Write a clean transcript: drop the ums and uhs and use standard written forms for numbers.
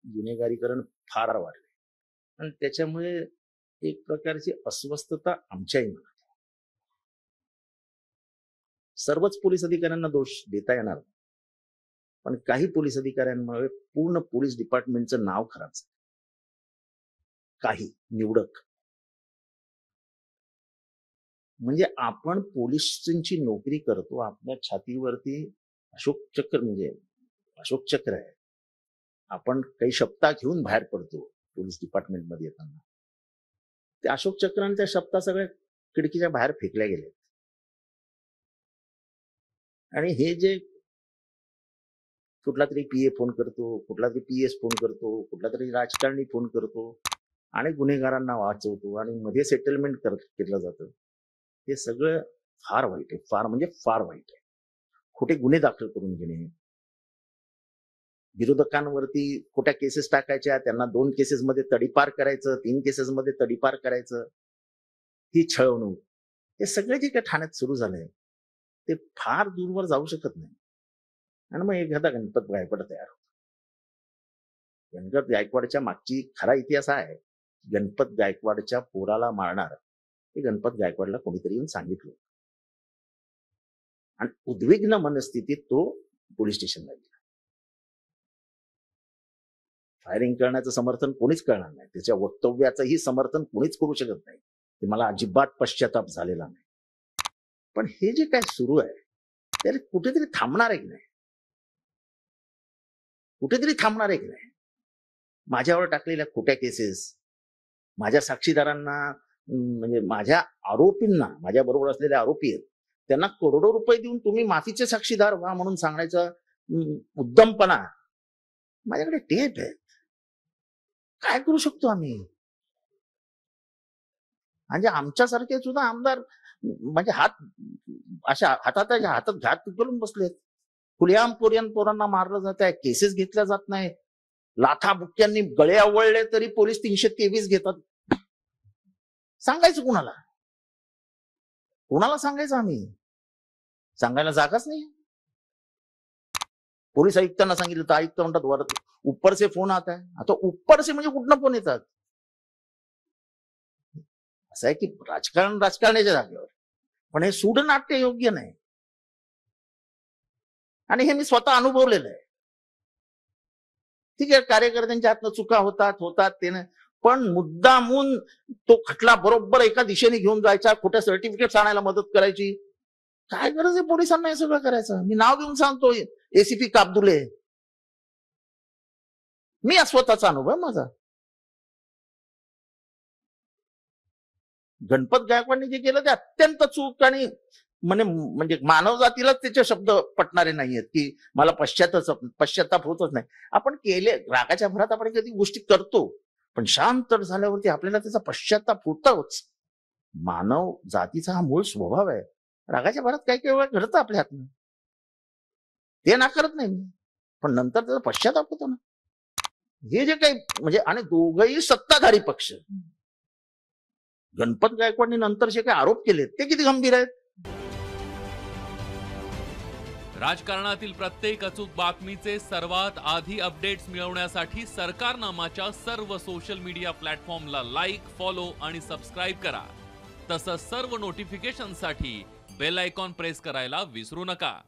गुन्हेगारीकरण फार वाढले आणि त्याच्यामुळे एक प्रकारची अस्वस्थता आमच्याही मनात आहे. सर्वच पोलीस अधिकाऱ्यांना दोष देता येणार नाही. पण काही पोलीस अधिकाऱ्यांमुळे पूर्ण पोलीस डिपार्टमेंटचं नाव खराब झालं. काही निवडक म्हणजे आपण पोलिसांची नोकरी करतो, आपल्या छातीवरती अशोक चक्र म्हणजे अशोक चक्र आहे. आपण काही शपथा घेऊन बाहेर पडतो पोलीस डिपार्टमेंट मध्ये येताना. त्या अशोक चक्रांच्या शपथा सगळ्या खिडकीच्या बाहेर फेकल्या गेल्या. आणि हे जे कुठला तरी पीए फोन करतो, कुठला तरी पीएस फोन करतो, कुठला तरी राजकारणी फोन करतो आणि गुन्हेगारांना वाचवतो आणि मध्ये सेटलमेंट केलं जातं. हे सगळं फार वाईट आहे. फार म्हणजे फार वाईट आहे. खोटे गुन्हे दाखल करून घेणे, विरोधकांवरती खोट्या केसेस टाकायच्या, त्यांना 2 केसेसमध्ये तडीपार करायचं, 3 केसेसमध्ये तडीपार करायचं, ही छळवणूक, हे सगळे जे काही ठाण्यात सुरू झालंय ते फार दूरवर जाऊ शकत नाही. आणि मग एखादा गणपत गायकवाड तयार होतो. गणपत गायकवाडच्या मागची खरा इतिहास आहे. गणपत गायकवाडच्या पोराला मारणार हे गणपत गायकवाडला कोणीतरी येऊन सांगितलं आणि उद्विग्न मनस्थितीत तो पोलीस स्टेशनला गेला. फायरिंग करण्याचं समर्थन कोणीच करणार नाही, त्याच्या वक्तव्याचंही समर्थन कोणीच करू शकत नाही. ते मला अजिबात पश्चाताप झालेला नाही. पण हे जे काय सुरू आहे त्याला कुठेतरी थांबणार आहे की नाही? कुठेतरी थांबणार आहे की नाही? माझ्यावर टाकलेल्या खोट्या केसेस, माझ्या साक्षीदारांना म्हणजे माझ्या आरोपींना, माझ्या बरोबर असलेले आरोपी आहेत त्यांना करोडो रुपये देऊन तुम्ही माफीचे साक्षीदार व्हा म्हणून सांगण्याचा उद्दमपणा. माझ्याकडे टेप आहेत, काय करू शकतो आम्ही? म्हणजे आमच्यासारखे सुद्धा आमदार म्हणजे अशा हातात घात करून बसलेत. खुलेआम पोरांना मारलं जात आहे, केसेस घेतल्या जात नाही, लाथा बुक्क्यांनी गळे आवळले तरी पोलीस 323 घेतात. सांगायचं कुणाला? कोणाला सांगायचं आम्ही? सांगायला जागाच नाही. पोलीस आयुक्तांना सांगितलं तर आयुक्त म्हणतात वर ऊपर से फोन आता है. आता ऊपर से म्हणजे कुठनं फोन येतात? असं आहे की राजकारणाच्या जागेवर, पण हे सूडनाट्य योग्य नाही. आणि हे मी स्वतः अनुभवलेलं आहे. ठीक आहे, कार्यकर्त्यांच्या हातनं चुका होतात ते नाही, पण मुद्दामून तो खटला बरोबर एका दिशेने घेऊन जायचा, खोट्या सर्टिफिकेट आणायला मदत करायची. काय गरज आहे पोलिसांना हे सगळं करायचं? मी नाव घेऊन सांगतो, एसीपी काब्दुले. मी स्वतःचा अनुभव माझा. गणपत गायकवाडने जे केलं ते अत्यंत चूक आणि म्हणजे मानवजातीलाच त्याचे शब्द पटणारे नाहीयेत की मला पश्चाताप होतच नाही. आपण केले रागाच्या भरात आपण कधी गोष्टी करतो, पण शांत झाल्यावरती आपल्याला त्याचा पश्चाताप होतोच. मानव जातीचा हा मूळ स्वभाव आहे. रागाच्या भरात काही काही वेळा घडतं आपल्या हातनं, ते नाकारत नाही मी, पण नंतर त्याचा पश्चाताप होतो ना. हे जे काही म्हणजे आणि दोघही सत्ताधारी पक्ष, गणपत गायकवाडने नंतर जे काही आरोप केले ते किती गंभीर आहेत. राजकारणातील प्रत्येक अचूक बातमीचे सर्वात आधी अपडेट्स मिळवण्यासाठी सरकारनामाच्या सर्व सोशल मीडिया प्लॅटफॉर्मला लाईक, फॉलो आणि सबस्क्राईब करा. तसंच सर्व नोटिफिकेशनसाठी बेल आयकॉन प्रेस करायला विसरू नका.